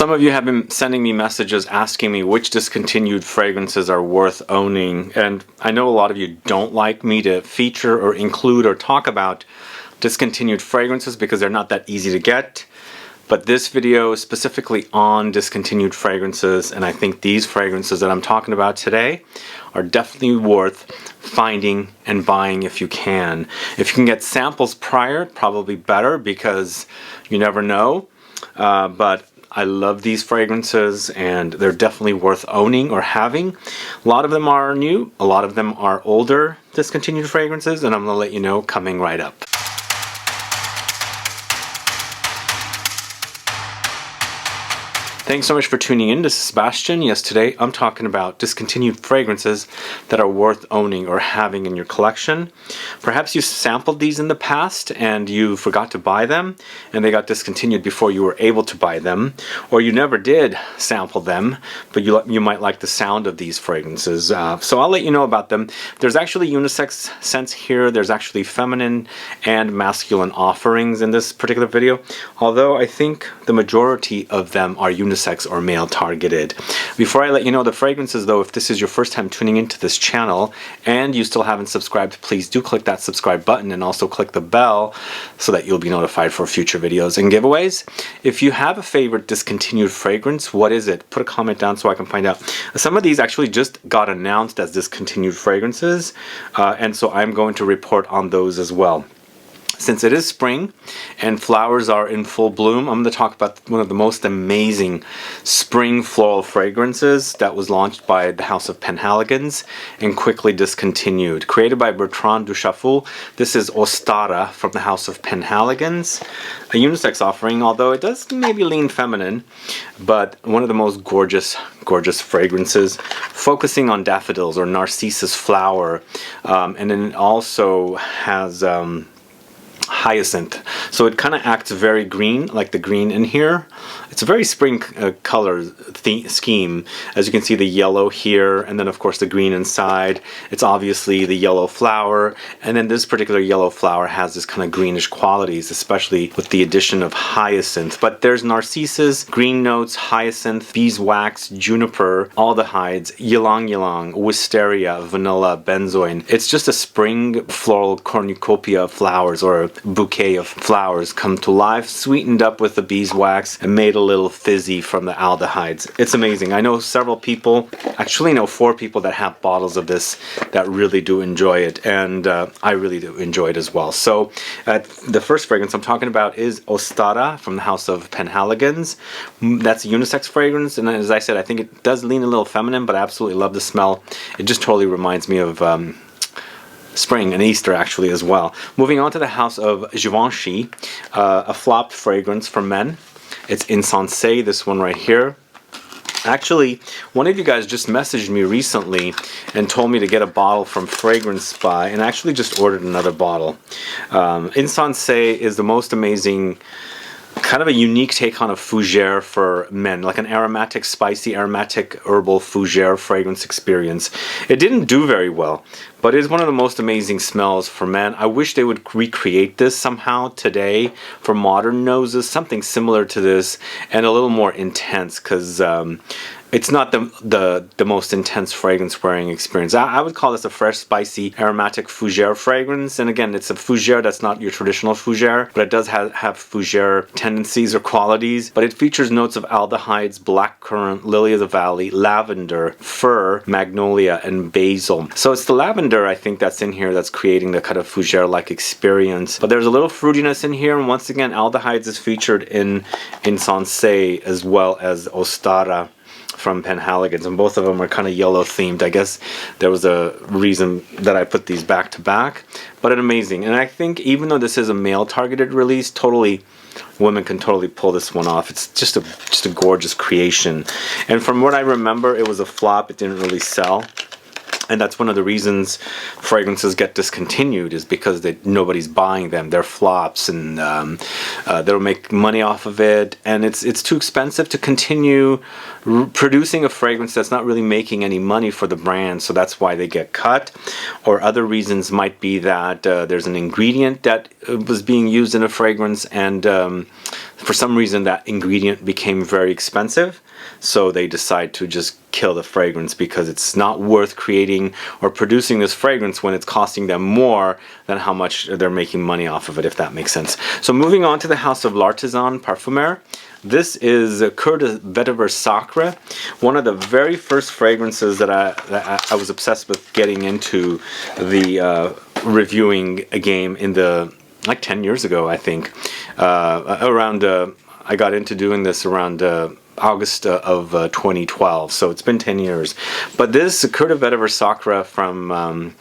Some of you have been sending me messages asking me which discontinued fragrances are worth owning, and I know a lot of you don't like me to feature or include or talk about discontinued fragrances because they're not that easy to get. But this video is specifically on discontinued fragrances, and I think these fragrances that I'm talking about today are definitely worth finding and buying if you can. If you can get samples prior, probably better because you never know. But I love these fragrances and they're definitely worth owning or having. A lot of them are new, a lot of them are older discontinued fragrances, and I'm going to let you know coming right up. Thanks so much for tuning in. This is Sebastian. Yes, today I'm talking about discontinued fragrances that are worth owning or having in your collection. Perhaps you sampled these in the past and you forgot to buy them and they got discontinued before you were able to buy them, or you never did sample them, but you might like the sound of these fragrances. So I'll let you know about them. There's actually unisex scents here. There's actually feminine and masculine offerings in this particular video, although I think the majority of them are unisex or male targeted. Before I let you know the fragrances though, if this is your first time tuning into this channel and you still haven't subscribed, please do click that subscribe button and also click the bell so that you'll be notified for future videos and giveaways. If you have a favorite discontinued fragrance, what is it? Put a comment down so I can find out. Some of these actually just got announced as discontinued fragrances, and so I'm going to report on those as well. Since it is spring and flowers are in full bloom, I'm going to talk about one of the most amazing spring floral fragrances that was launched by the House of PENHALIGON'S and quickly discontinued. Created by Bertrand Duchaffoul, this is OSTARA from the House of PENHALIGON'S, a unisex offering, although it does maybe lean feminine, but one of the most gorgeous fragrances, focusing on daffodils or Narcissus flower, and then it also has Hyacinth, so it kind of acts very green, like the green in here. It's a very spring color scheme. As you can see, the yellow here, and then of course the green inside. It's obviously the yellow flower, and then this particular yellow flower has this kind of greenish qualities, especially with the addition of Hyacinth. But there's Narcissus, green notes, Hyacinth, Beeswax, Juniper, Aldehydes, Ylang-Ylang, Wisteria, vanilla, Benzoin. It's just a spring floral cornucopia of flowers, or a bouquet of flowers come to life, sweetened up with the beeswax and made a little fizzy from the aldehydes. It's amazing. I know several people, actually know 4 people that have bottles of this that really do enjoy it, and I really do enjoy it as well. So the first fragrance I'm talking about is OSTARA from the House of PENHALIGON'S. That's a unisex fragrance, and as I said, I think it does lean a little feminine, but I absolutely love the smell. It just totally reminds me of spring and Easter actually as well. Moving on to the House of GIVENCHY, a flopped fragrance for men. It's Incense, this one right here. Actually, one of you guys just messaged me recently and told me to get a bottle from Fragrance Spy, and I actually just ordered another bottle. Incense is the most amazing, kind of a unique take on a fougere for men, like an aromatic, spicy, aromatic, herbal fougere fragrance experience. It didn't do very well, but it's one of the most amazing smells for men. I wish they would recreate this somehow today for modern noses, something similar to this and a little more intense, because it's not the most intense fragrance wearing experience. I would call this a fresh, spicy, aromatic fougere fragrance. And again, it's a fougere that's not your traditional fougere, but it does have fougere tendencies or qualities. But it features notes of aldehydes, black currant, lily of the valley, lavender, fir, magnolia, and basil. So it's the lavender, I think, that's in here that's creating the kind of fougere-like experience. But there's a little fruitiness in here, and once again, aldehydes is featured in Incense as well as OSTARA from PENHALIGON'S, and both of them are kind of yellow themed. I guess there was a reason that I put these back to back, but it's amazing. And I think even though this is a male targeted release, women can totally pull this one off. It's just a gorgeous creation. And from what I remember, it was a flop. It didn't really sell. And that's one of the reasons fragrances get discontinued, is because nobody's buying them. They're flops, and they'll make money off of it, and it's too expensive to continue producing a fragrance that's not really making any money for the brand, so that's why they get cut. Or other reasons might be that there's an ingredient that was being used in a fragrance and for some reason that ingredient became very expensive, so they decide to just kill the fragrance because it's not worth creating or producing this fragrance when it's costing them more than how much they're making money off of it, if that makes sense. So moving on to the house of L'Artisan Parfumeur. This is COEUR de Vetiver SACRE, one of the very first fragrances that I was obsessed with getting into the reviewing game in the, like 10 years ago, I think. I got into doing this around August of 2012, so it's been 10 years. But this COEUR de Vetiver SACRE from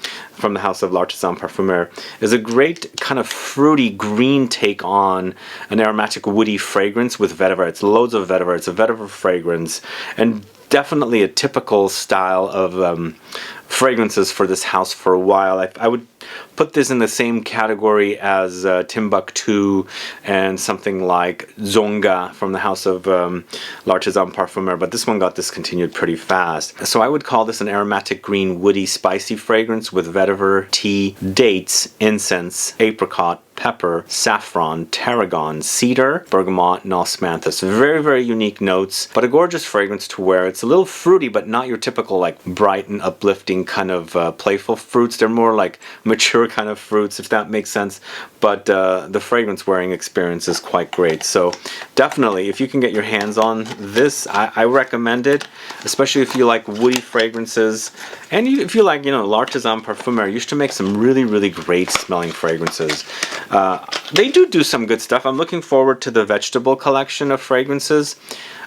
the house of L'Artisan Parfumeur is a great kind of fruity green take on an aromatic woody fragrance with vetiver. It's loads of vetiver. It's a vetiver fragrance, and definitely a typical style of fragrances for this house for a while. I would put this in the same category as Timbuktu and something like Zonga from the house of L'Artisan Parfumeur, but this one got discontinued pretty fast. So I would call this an aromatic green woody spicy fragrance with vetiver, tea, dates, incense, apricot, pepper, saffron, tarragon, cedar, bergamot, and osmanthus. Very, very unique notes, but a gorgeous fragrance to wear. It's a little fruity, but not your typical like bright and uplifting kind of playful fruits. They're more like mature kind of fruits, if that makes sense. But the fragrance wearing experience is quite great. So definitely, if you can get your hands on this, I recommend it, especially if you like woody fragrances. And if you like, you know, L'Artisan Parfumeur used to make some really, really great smelling fragrances. They do some good stuff. I'm looking forward to the vegetable collection of fragrances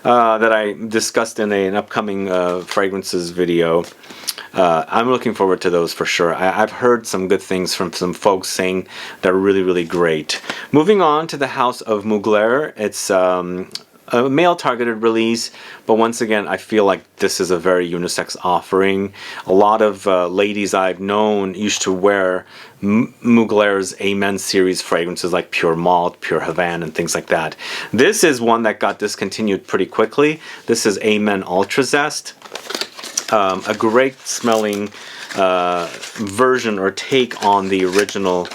that I discussed in an upcoming fragrances video. I'm looking forward to those for sure. I've heard some good things from some folks saying they're really, really great. Moving on to the house of Mugler. It's a male targeted release, but once again I feel like this is a very unisex offering. A lot of ladies I've known used to wear Mugler's Amen series fragrances like Pure Malt, Pure Havana, and things like that. This is one that got discontinued pretty quickly. This is Amen Ultra Zest. A great smelling version or take on the original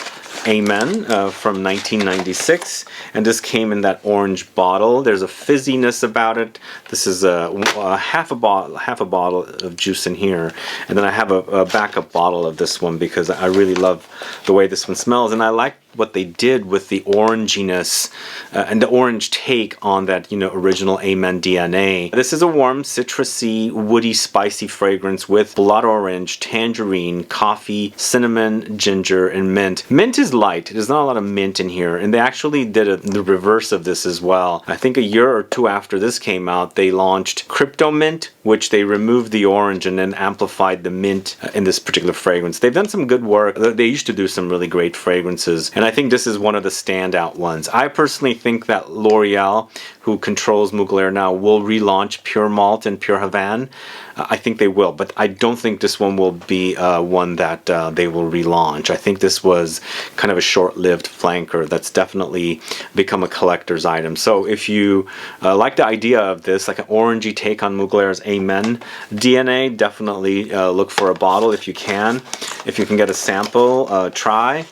Amen from 1996, and this came in that orange bottle. There's a fizziness about it. This is half a bottle of juice in here, and then I have a backup bottle of this one because I really love the way this one smells, and I like what they did with the oranginess and the orange take on that, you know, original Amen DNA. This is a warm, citrusy, woody, spicy fragrance with blood orange, tangerine, coffee, cinnamon, ginger, and mint. Mint is light. There's not a lot of mint in here, and they actually did the reverse of this as well. I think a year or two after this came out, they launched Crypto Mint, which they removed the orange and then amplified the mint in this particular fragrance. They've done some good work. They used to do some really great fragrances, and I think this is one of the standout ones. I personally think that L'Oreal, who controls Mugler now, will relaunch Pure Malt and Pure Havana. I think they will, but I don't think this one will be one that they will relaunch. I think this was kind of a short-lived flanker that's definitely become a collector's item. So if you like the idea of this, like an orangey take on Mugler's Amen DNA, definitely look for a bottle if you can. If you can get a sample, try.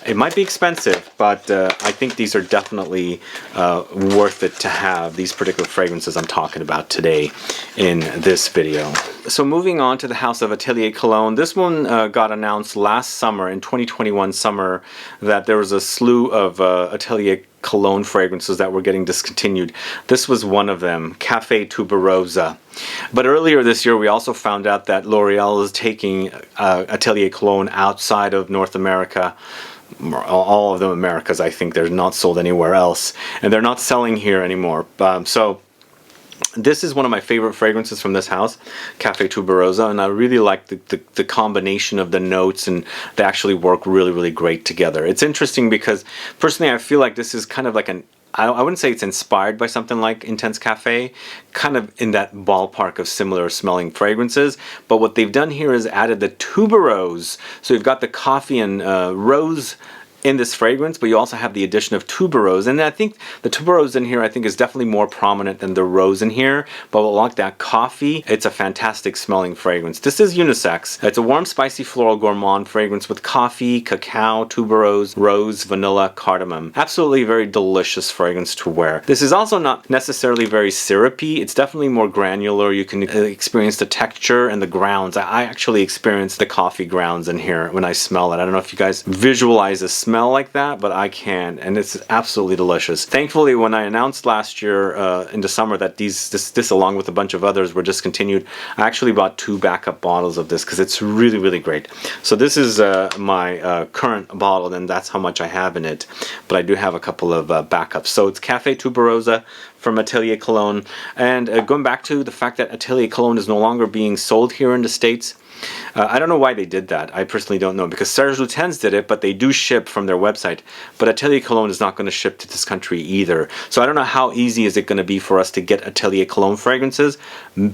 It might be expensive, but I think these are definitely worth it to have, these particular fragrances I'm talking about today in this video. So moving on to the house of Atelier Cologne. This one got announced last summer, in 2021 summer, that there was a slew of Atelier Cologne fragrances that were getting discontinued. This was one of them, Café Tuberosa. But earlier this year we also found out that L'Oreal is taking Atelier Cologne outside of North America. All of the Americas, I think. They're not sold anywhere else, and they're not selling here anymore. So this is one of my favorite fragrances from this house, Café Tuberosa, and I really like the combination of the notes, and they actually work really, really great together. It's interesting because personally I feel like this is kind of like an, I wouldn't say it's inspired by something like Intense Cafe, kind of in that ballpark of similar smelling fragrances, but what they've done here is added the tuberose. So you've got the coffee and rose in this fragrance, but you also have the addition of tuberose, and I think the tuberose in here I think is definitely more prominent than the rose in here, but like that coffee, it's a fantastic smelling fragrance. This is Unisex. It's a warm, spicy, floral gourmand fragrance with coffee, cacao, tuberose, rose, vanilla, cardamom. Absolutely very delicious fragrance to wear. This is also not necessarily very syrupy. It's definitely more granular. You can experience the texture and the grounds. I actually experienced the coffee grounds in here when I smell it. I don't know if you guys visualize a smell like that, but I can, and it's absolutely delicious. Thankfully, when I announced last year in the summer that this along with a bunch of others were discontinued, I actually bought 2 backup bottles of this because it's really, really great. So this is my current bottle, and that's how much I have in it, but I do have a couple of backups. So it's Cafe Tuberosa from Atelier Cologne, and going back to the fact that Atelier Cologne is no longer being sold here in the States. I don't know why they did that. I personally don't know, because Serge Lutens did it, but they do ship from their website. But Atelier Cologne is not going to ship to this country either. So I don't know how easy is it going to be for us to get Atelier Cologne fragrances.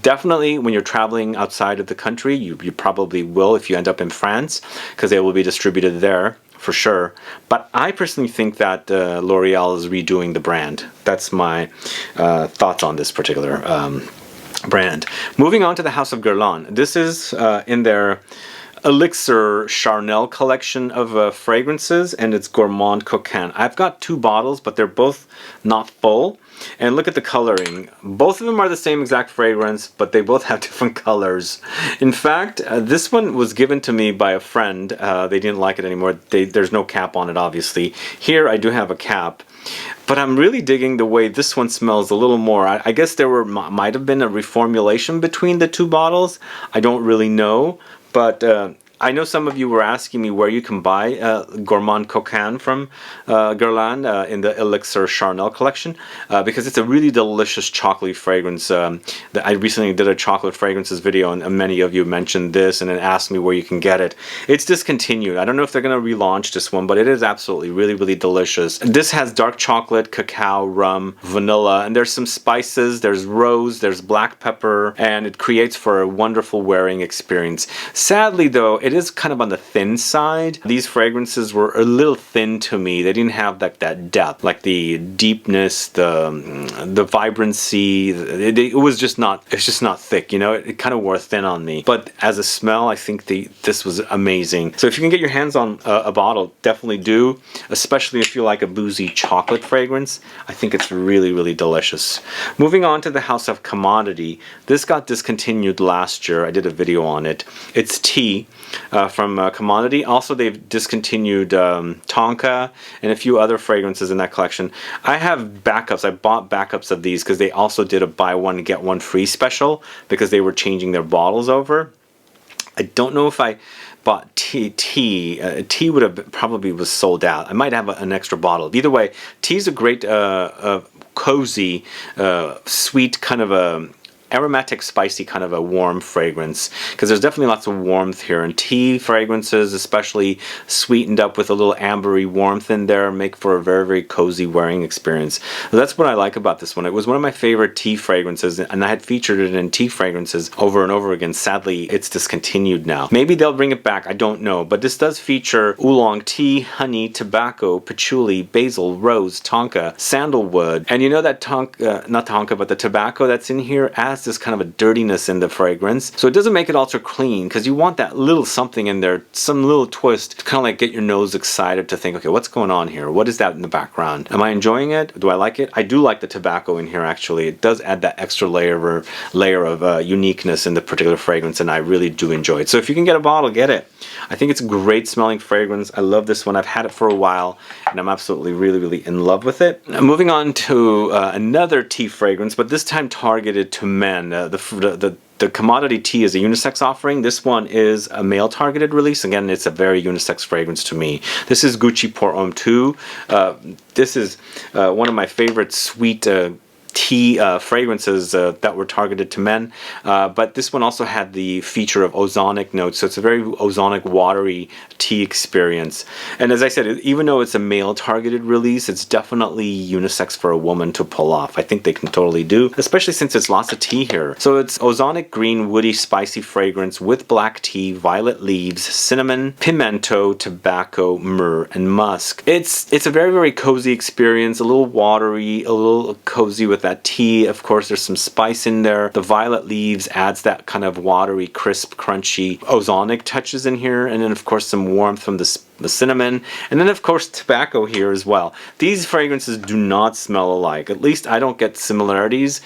Definitely when you're traveling outside of the country, you probably will if you end up in France, because they will be distributed there for sure. But I personally think that L'Oreal is redoing the brand. That's my thoughts on this particular brand. Moving on to the House of Guerlain. This is in their Elixir Charnel collection of fragrances, and it's Gourmand Coquin. I've got 2 bottles, but they're both not full. And look at the coloring. Both of them are the same exact fragrance, but they both have different colors. In fact, this one was given to me by a friend. They didn't like it anymore. There's no cap on it, obviously. Here I do have a cap. But I'm really digging the way this one smells a little more. I guess there might have been a reformulation between the 2 bottles. I don't really know. But I know some of you were asking me where you can buy Gourmand Coquin from Guerlain in the Elixir Charnel collection, because it's a really delicious chocolatey fragrance. I recently did a chocolate fragrances video, and many of you mentioned this and then asked me where you can get it. It's discontinued. I don't know if they're going to relaunch this one, but it is absolutely really, really delicious. This has dark chocolate, cacao, rum, vanilla, and there's some spices. There's rose, there's black pepper, and it creates for a wonderful wearing experience. Sadly, though, it is kind of on the thin side. These fragrances were a little thin to me. They didn't have like that depth, like the deepness, the vibrancy. It was just not. It's just not thick. You know, it kind of wore thin on me. But as a smell, I think this was amazing. So if you can get your hands on a bottle, definitely do. Especially if you like a boozy chocolate fragrance. I think it's really, really delicious. Moving on to the House of Commodity. This got discontinued last year. I did a video on it. It's tea. From Commodity. Also, they've discontinued Tonka and a few other fragrances in that collection. I have backups. I bought backups of these because they also did a buy one get one free special because they were changing their bottles over. I don't know if I bought tea. Tea would have probably was sold out. I might have an extra bottle. Either way, tea's a great cozy, sweet kind of a aromatic, spicy kind of a warm fragrance, because there's definitely lots of warmth here, and tea fragrances, especially sweetened up with a little ambery warmth in there, make for a very, very cozy wearing experience. So that's what I like about this one. It was one of my favorite tea fragrances, and I had featured it in tea fragrances over and over again. Sadly, it's discontinued now. Maybe they'll bring it back, I don't know, but this does feature oolong tea, honey, tobacco, patchouli, basil, rose, tonka, sandalwood, and you know that not tonka, but the tobacco that's in here adds this kind of a dirtiness in the fragrance. So it doesn't make it ultra clean, because you want that little something in there, some little twist to kind of like get your nose excited to think, okay, what's going on here? What is that in the background? Am I enjoying it? Do I like it? I do like the tobacco in here, actually. It does add that extra layer of uniqueness in the particular fragrance, and I really do enjoy it. So if you can get a bottle, get it. I think it's a great smelling fragrance. I love this one. I've had it for a while, and I'm absolutely really, really in love with it. Now, moving on to another tea fragrance, but this time targeted to men. The Commodity tea is a unisex offering. This one is a male targeted release. Again, it's a very unisex fragrance to me. This is Gucci Pour Homme 2. This is one of my favorite sweet tea fragrances that were targeted to men, but this one also had the feature of ozonic notes, so it's a very ozonic, watery tea experience. And as I said, even though it's a male targeted release, it's definitely unisex for a woman to pull off. I think they can totally do, especially since it's lots of tea here. So it's ozonic green, woody, spicy fragrance with black tea, violet leaves, cinnamon, pimento, tobacco, myrrh, and musk. It's a very, very cozy experience, a little watery, a little cozy with that tea. Of course, there's some spice in there. The violet leaves adds that kind of watery, crisp, crunchy, ozonic touches in here, and then of course some warmth from the cinnamon, and then of course tobacco here as well. These fragrances do not smell alike. At least I don't get similarities.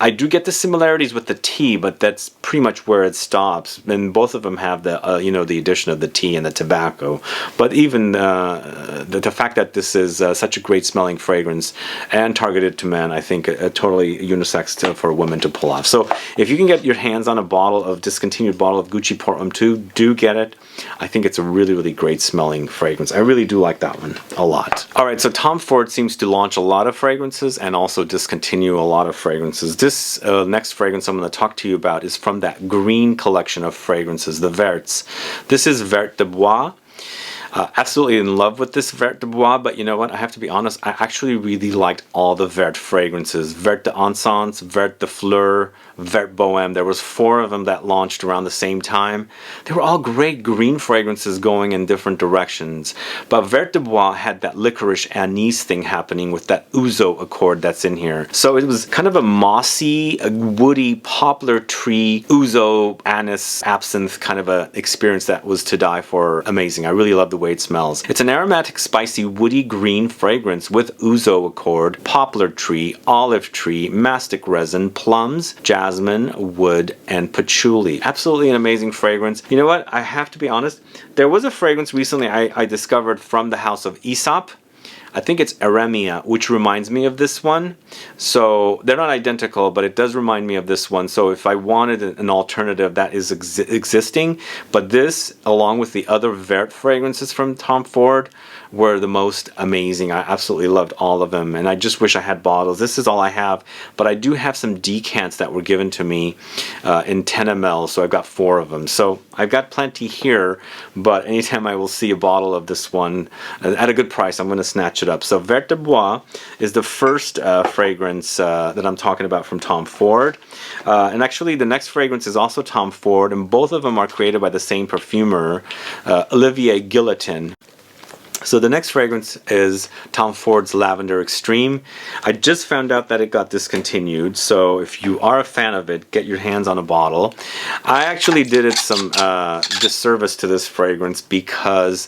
I do get the similarities with the tea, but that's pretty much where it stops. And both of them have the you know, the addition of the tea and the tobacco. But even the fact that this is such a great smelling fragrance and targeted to men, I think totally unisex for women to pull off. So if you can get your hands on a bottle of discontinued bottle of Gucci Pour Homme 2, do get it. I think it's a really, really great smelling fragrance. I really do like that one a lot. Alright, so Tom Ford seems to launch a lot of fragrances and also discontinue a lot of fragrances. This next fragrance I'm going to talk to you about is from that green collection of fragrances, the Verts. This is Vert de Bois. Absolutely in love with this Vert de Bois, but you know what, I have to be honest, I actually really liked all the Vert fragrances. Vert de Incense, Vert de Fleur, Vert Bohème. There was 4 of them that launched around the same time. They were all great green fragrances going in different directions, but Vert de Bois had that licorice anise thing happening with that ouzo accord that's in here. So it was kind of a mossy, a woody, poplar tree, ouzo, anise, absinthe kind of a experience that was to die for. Amazing. I really love the way it smells. It's an aromatic, spicy, woody green fragrance with ouzo accord, poplar tree, olive tree, mastic resin, plums, jasmine, wood, and patchouli. Absolutely an amazing fragrance. You know what? I have to be honest. There was a fragrance recently I discovered from the house of Aesop. I think it's Eremia, which reminds me of this one. So they're not identical, but it does remind me of this one. So if I wanted an alternative, that is existing. But this, along with the other Vert fragrances from Tom Ford, were the most amazing. I absolutely loved all of them, and I just wish I had bottles. This is all I have, but I do have some decants that were given to me in 10 ml, so I've got 4 of them. So I've got plenty here, but anytime I will see a bottle of this one at a good price, I'm going to snatch it up. So Vert de Bois is the first fragrance that I'm talking about from Tom Ford. And actually the next fragrance is also Tom Ford, and both of them are created by the same perfumer, Olivier Guillotin. So the next fragrance is Tom Ford's Lavender Extreme. I just found out that it got discontinued, so if you are a fan of it, get your hands on a bottle. I actually did it some disservice to this fragrance because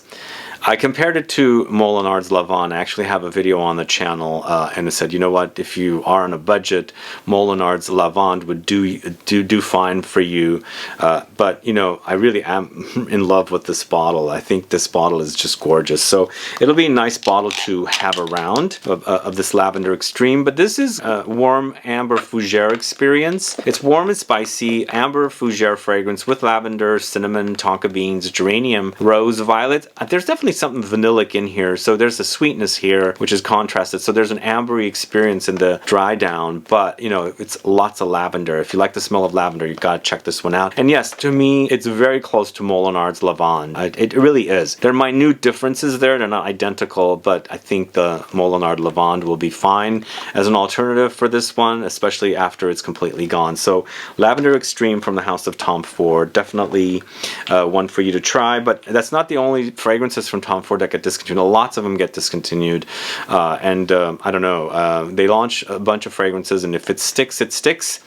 I compared it to Molinard's Lavande. I actually have a video on the channel, and it said, you know what, if you are on a budget, Molinard's Lavande would do fine for you. But you know, I really am in love with this bottle. I think this bottle is just gorgeous. So it'll be a nice bottle to have around of this Lavender Extreme. But this is a warm amber fougere experience. It's warm and spicy amber fougere fragrance with lavender, cinnamon, tonka beans, geranium, rose, violet. There's definitely something vanillic in here, so there's a sweetness here which is contrasted, so there's an ambery experience in the dry down, but you know, it's lots of lavender. If you like the smell of lavender, you've got to check this one out. And yes, to me it's very close to Molinard's Lavande. It really is. There are minute differences there, they're not identical, but I think the Molinard Lavande will be fine as an alternative for this one, especially after it's completely gone. So Lavender Extreme from the house of Tom Ford, definitely one for you to try. But that's not the only fragrances from Tom Ford that get discontinued. Lots of them get discontinued, and I don't know, they launch a bunch of fragrances, and if it sticks, it sticks,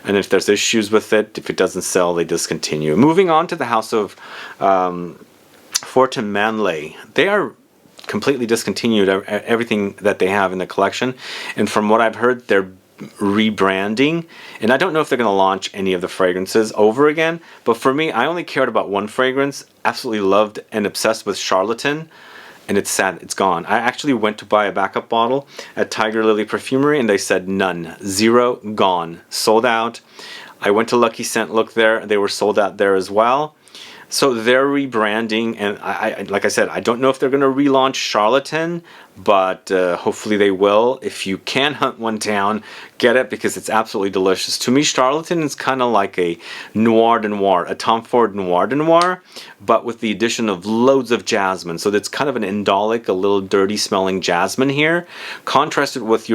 and if there's issues with it, if it doesn't sell, they discontinue. Moving on to the house of Fortin Manley. They are completely discontinued everything that they have in the collection, and from what I've heard, they're rebranding, and I don't know if they're going to launch any of the fragrances over again, but for me, I only cared about one fragrance. Absolutely loved and obsessed with Charlatan, and it's sad it's gone. I actually went to buy a backup bottle at Tiger Lily Perfumery, and they said none, 0, gone, sold out. I went to Lucky Scent Look there, they were sold out there as well. So they're rebranding, and I like I said, I don't know if they're going to relaunch Charlatan, but hopefully they will. If you can hunt one down, get it, because it's absolutely delicious. To me, Charlatan is kind of like a noir de noir, a Tom Ford noir de noir, but with the addition of loads of jasmine. So it's kind of an indolic, a little dirty smelling jasmine here, contrasted with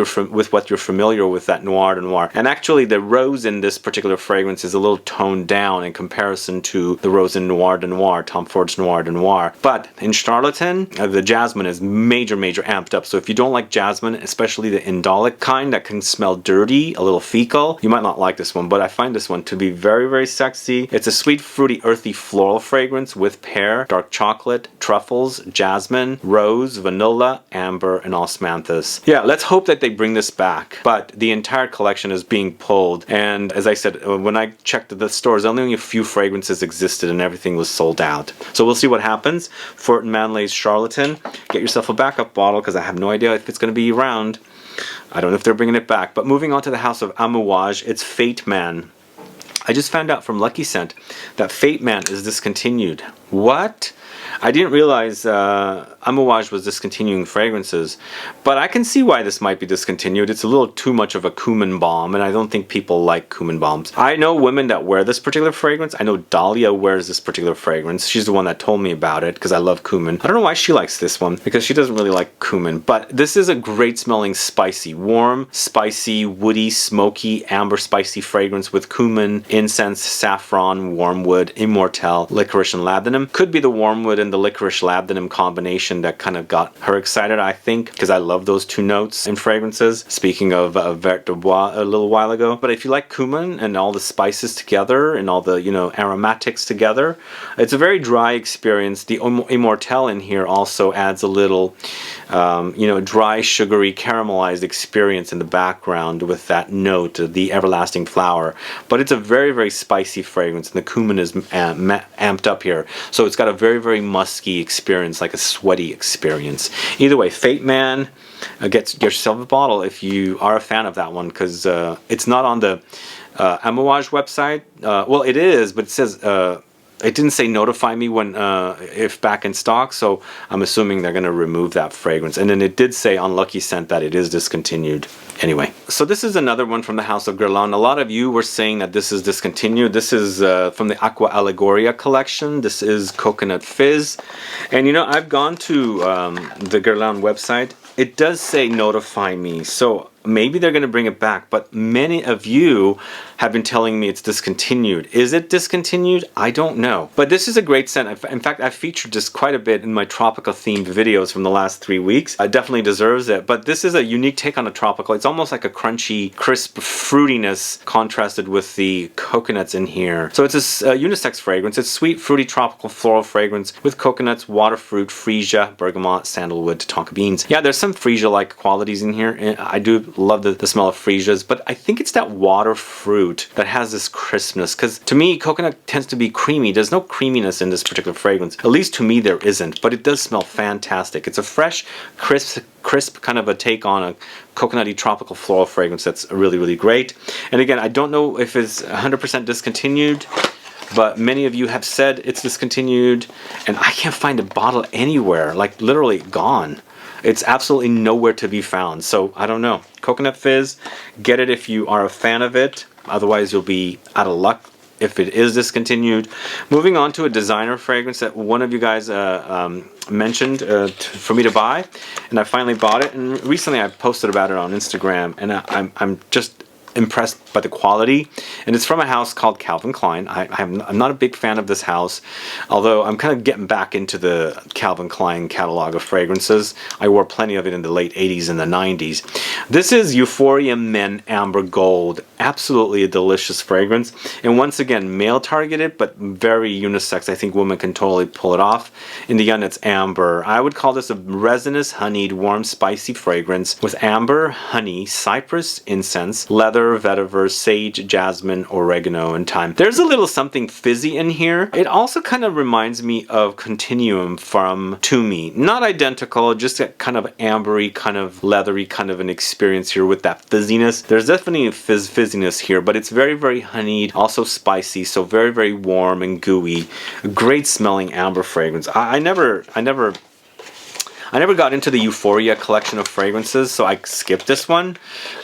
what you're familiar with, that noir de noir. And actually the rose in this particular fragrance is a little toned down in comparison to the rose in noir de noir, Tom Ford's noir de noir. But in Charlatan, the jasmine is major amped up. So if you don't like jasmine, especially the indolic kind that can smell dirty, a little fecal, you might not like this one. But I find this one to be very sexy. It's a sweet, fruity, earthy floral fragrance with pear, dark chocolate, truffles, jasmine, rose, vanilla, amber, and osmanthus. Yeah, let's hope that they bring this back. But the entire collection is being pulled, and as I said, when I checked the stores, only a few fragrances existed and everything was sold out. So we'll see what happens. Fort & Manley's Charlatan. Get yourself a backup bottle, because I have no idea if it's going to be around. I don't know if they're bringing it back. But moving on to the house of Amouage, it's Fate Man. I just found out from Lucky Scent that Fate Man is discontinued. What? I didn't realize Amouage was discontinuing fragrances, but I can see why this might be discontinued. It's a little too much of a cumin balm, and I don't think people like cumin balms. I know women that wear this particular fragrance. I know Dahlia wears this particular fragrance. She's the one that told me about it, because I love cumin. I don't know why she likes this one, because she doesn't really like cumin, but this is a great smelling, spicy, warm, spicy, woody, smoky, amber spicy fragrance with cumin, incense, saffron, wormwood, immortelle, licorice, and labdanum. Could be the wormwood and the licorice labdanum combination that kind of got her excited, I think, because I love those two notes in fragrances. Speaking of Vert de Bois a little while ago. But if you like cumin and all the spices together and all the, you know, aromatics together, it's a very dry experience. The immortelle in here also adds a little, you know, dry, sugary, caramelized experience in the background with that note, the everlasting flower. But it's a very spicy fragrance, and the cumin is amped up here. So it's got a very musky experience, like a sweaty experience. Either way, Fate Man, get yourself a bottle if you are a fan of that one, because it's not on the Amouage website. Well, it is, but it says it didn't say notify me when if back in stock, so I'm assuming they're going to remove that fragrance. And then it did say on Lucky Scent that it is discontinued. Anyway, so this is another one from the House of Guerlain. A lot of you were saying that this is discontinued. This is from the Aqua Allegoria collection. This is Coconut Fizz. And you know, I've gone to the Guerlain website. It does say notify me, so maybe they're going to bring it back, but many of you have been telling me it's discontinued. Is it discontinued? I don't know. But this is a great scent. In fact, I've featured this quite a bit in my tropical themed videos from the last 3 weeks. It definitely deserves it. But this is a unique take on a tropical. It's almost like a crunchy, crisp fruitiness contrasted with the coconuts in here. So it's a unisex fragrance. It's sweet, fruity, tropical floral fragrance with coconuts, water fruit, freesia, bergamot, sandalwood, tonka beans. Yeah, there's some freesia-like qualities in here. I do love the smell of freesias, but I think it's that water fruit that has this crispness, because to me coconut tends to be creamy. There's no creaminess in this particular fragrance, at least to me there isn't, but it does smell fantastic. It's a fresh, crisp kind of a take on a coconutty tropical floral fragrance that's really great. And again, I don't know if it's 100% discontinued, but many of you have said it's discontinued, and I can't find a bottle anywhere, like literally gone. It's absolutely nowhere to be found. So I don't know. Coconut Fizz, get it if you are a fan of it. Otherwise you'll be out of luck if it is discontinued. Moving on to a designer fragrance that one of you guys mentioned for me to buy, and I finally bought it. And recently I posted about it on Instagram, and I'm just impressed by the quality, and it's from a house called Calvin Klein. I'm not a big fan of this house, although I'm kind of getting back into the Calvin Klein catalog of fragrances. I wore plenty of it in the late 80s and the 90s. This is Euphoria Men Amber Gold. Absolutely a delicious fragrance, and once again male targeted, but very unisex. I think women can totally pull it off. In the end, it's amber. I would call this a resinous, honeyed, warm, spicy fragrance with amber, honey, cypress, incense, leather, vetiver, sage, jasmine, oregano, and thyme. There's a little something fizzy in here. It also kind of reminds me of Continuum from Toomey. Not identical, just that kind of ambery, kind of leathery kind of an experience here with that fizziness. There's definitely a fizziness here, but it's very honeyed, also spicy, so very warm and gooey. A great smelling amber fragrance. I never I never got into the Euphoria collection of fragrances, so I skipped this one.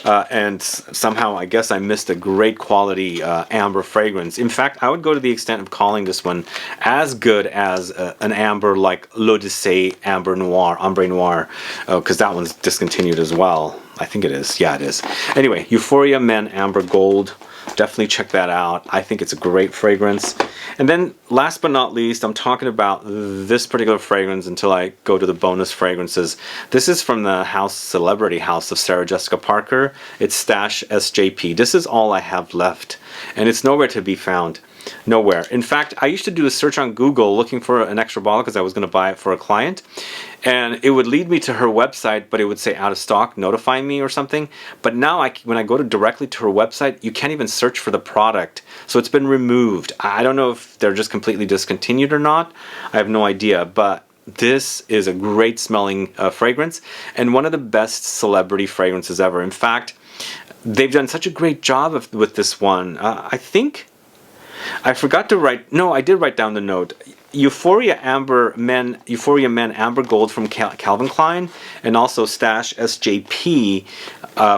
And somehow I guess I missed a great quality amber fragrance. In fact, I would go to the extent of calling this one as good as an amber like L'Odyssée Amber Noir, Ombre Noir, because that one's discontinued as well. I think it is. Yeah, it is. Anyway, Euphoria Men Amber Gold. Definitely check that out. I think it's a great fragrance. And then last but not least, I'm talking about this particular fragrance until I go to the bonus fragrances. This is from the celebrity house of Sarah Jessica Parker. It's Stash SJP. This is all I have left, and it's nowhere to be found. Nowhere. In fact, I used to do a search on Google looking for an extra bottle because I was going to buy it for a client, and it would lead me to her website, but it would say out of stock, notifying me or something. But now when I go directly to her website, you can't even search for the product, so it's been removed. I don't know if they're just completely discontinued or not. I have no idea, but this is a great smelling fragrance and one of the best celebrity fragrances ever. In fact, they've done such a great job with this one. I think I forgot to write. No, I did write down the note. Euphoria Men Amber Gold from Calvin Klein and also Stash SJP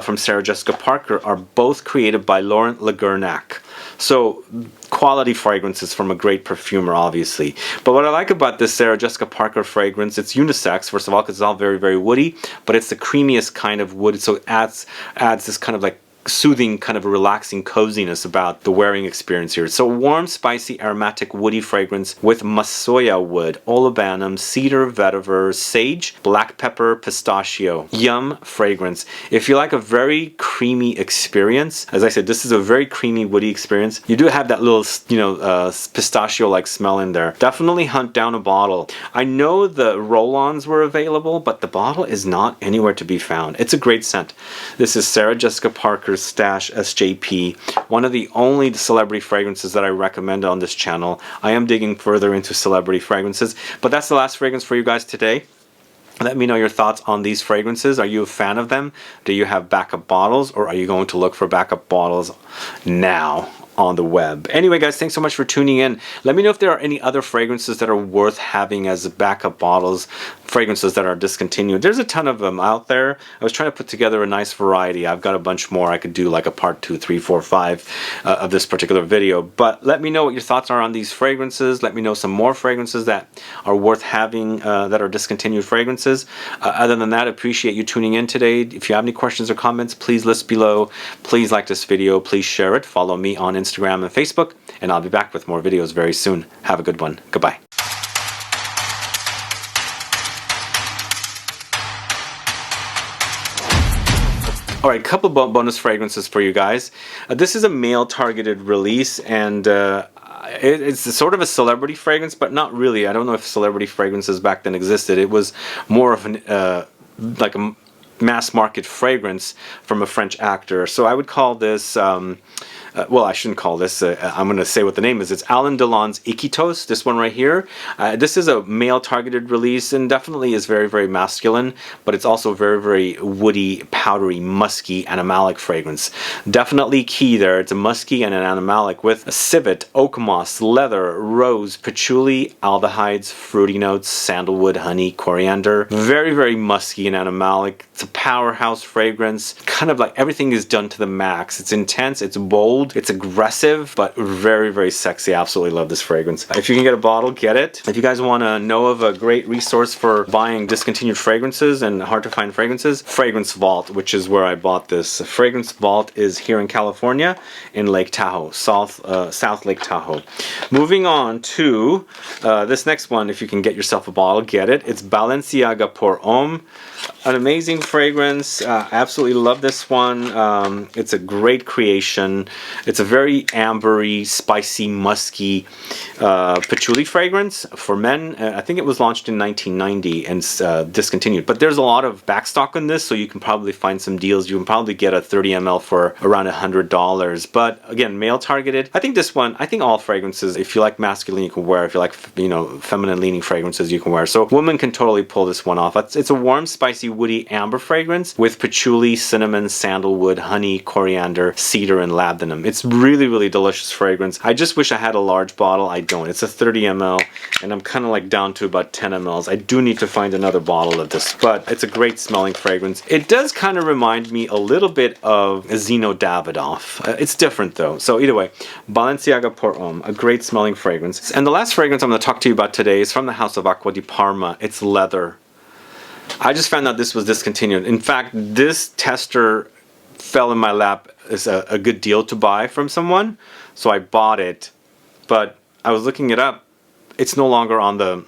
from Sarah Jessica Parker are both created by Laurent Lagernac. So quality fragrances from a great perfumer, obviously. But what I like about this Sarah Jessica Parker fragrance, it's unisex, first of all, because it's all very, very woody, but it's the creamiest kind of wood, so it adds this kind of like soothing, kind of relaxing coziness about the wearing experience here. So warm, spicy, aromatic, woody fragrance with Massoya wood, olibanum, cedar, vetiver, sage, black pepper, pistachio. Yum fragrance. If you like a very creamy experience, as I said, this is a very creamy, woody experience. You do have that little, pistachio-like smell in there. Definitely hunt down a bottle. I know the roll-ons were available, but the bottle is not anywhere to be found. It's a great scent. This is Sarah Jessica Parker's Stash SJP, one of the only celebrity fragrances that I recommend on this channel. I am digging further into celebrity fragrances, but that's the last fragrance for you guys today. Let me know your thoughts on these fragrances. Are you a fan of them? Do you have backup bottles, or are you going to look for backup bottles now on the web? Anyway, guys, thanks so much for tuning in. Let me know if there are any other fragrances that are worth having as backup bottles, fragrances that are discontinued. There's a ton of them out there. I was trying to put together a nice variety. I've got a bunch more. I could do like a part 2, 3, 4, 5 of this particular video. But let me know what your thoughts are on these fragrances. Let me know some more fragrances that are worth having that are discontinued fragrances. Other than that, I appreciate you tuning in today. If you have any questions or comments, please list below. Please like this video. Please share it. Follow me on Instagram and Facebook, and I'll be back with more videos very soon. Have a good one. Goodbye. Alright, a couple bonus fragrances for you guys. This is a male targeted release, and it's sort of a celebrity fragrance, but not really. I don't know if celebrity fragrances back then existed. It was more of an like a mass market fragrance from a French actor. So I would call this well, I shouldn't call this, I'm going to say what the name is. It's Alain Delon's Iquitos, this one right here. This is a male targeted release and definitely is very, very masculine, but it's also very, very woody, powdery, musky, animalic fragrance. Definitely key there. It's a musky and an animalic with a civet, oak moss, leather, rose, patchouli, aldehydes, fruity notes, sandalwood, honey, coriander. Very, very musky and animalic. It's a powerhouse fragrance. Kind of like everything is done to the max. It's intense, it's bold, it's aggressive, but very, very sexy. I absolutely love this fragrance. If you can get a bottle, get it. If you guys want to know of a great resource for buying discontinued fragrances and hard to find fragrances, Fragrance Vault, which is where I bought this. Fragrance Vault is here in California in Lake Tahoe, South Lake Tahoe. Moving on to this next one. If you can get yourself a bottle, get it. It's Balenciaga Pour Homme. An amazing fragrance. I absolutely love this one. It's a great creation. It's a very ambery, spicy, musky patchouli fragrance for men. I think it was launched in 1990 and discontinued. But there's a lot of backstock on this, so you can probably find some deals. You can probably get a 30 ml for around $100. But again, male targeted. I think this one, I think all fragrances, if you like masculine, you can wear. If you like, feminine leaning fragrances, you can wear. So women can totally pull this one off. It's a warm, spicy, woody amber fragrance with patchouli, cinnamon, sandalwood, honey, coriander, cedar, and labdanum. them. It's really, really delicious fragrance. I just wish I had a large bottle. I don't. It's a 30 ml, and I'm kind of like down to about 10 mLs. I do need to find another bottle of this, but it's a great smelling fragrance. It does kind of remind me a little bit of Zino Davidoff. It's different though. So either way, Balenciaga Pour Homme, a great smelling fragrance. And the last fragrance I'm going to talk to you about today is from the house of Acqua di Parma. It's leather. I just found out this was discontinued. In fact, this tester fell in my lap as a good deal to buy from someone, so I bought it. But I was looking it up. It's no longer on the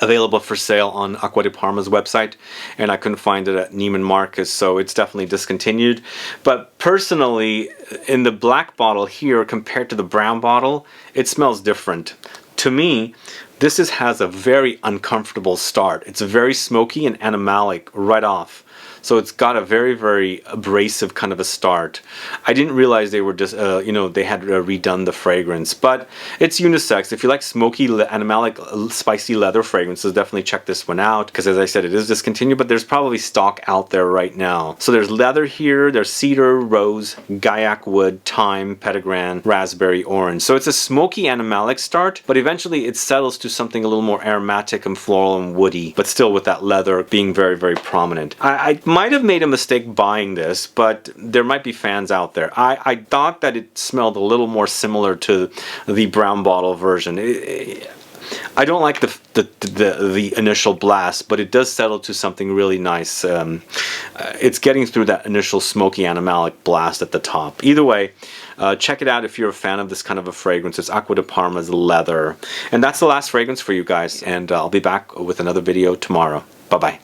available for sale on Acqua di Parma's website, and I couldn't find it at Neiman Marcus, so it's definitely discontinued. But personally, in the black bottle here compared to the brown bottle, it smells different. To me, this has a very uncomfortable start. It's very smoky and animalic right off. So it's got a very, very abrasive kind of a start. I didn't realize they were just, you know, they had redone the fragrance. But it's unisex. If you like smoky, animalic, spicy leather fragrances, definitely check this one out. Because as I said, it is discontinued, but there's probably stock out there right now. So there's leather here, there's cedar, rose, gaiac wood, thyme, petitgrain, raspberry, orange. So it's a smoky animalic start, but eventually it settles to something a little more aromatic and floral and woody, but still with that leather being very, very prominent. I might have made a mistake buying this, but there might be fans out there. I thought that it smelled a little more similar to the brown bottle version. I don't like the initial blast, but it does settle to something really nice. It's getting through that initial smoky animalic blast at the top. Either way, check it out if you're a fan of this kind of a fragrance. It's Acqua di Parma's leather. And that's the last fragrance for you guys, and I'll be back with another video tomorrow. Bye-bye.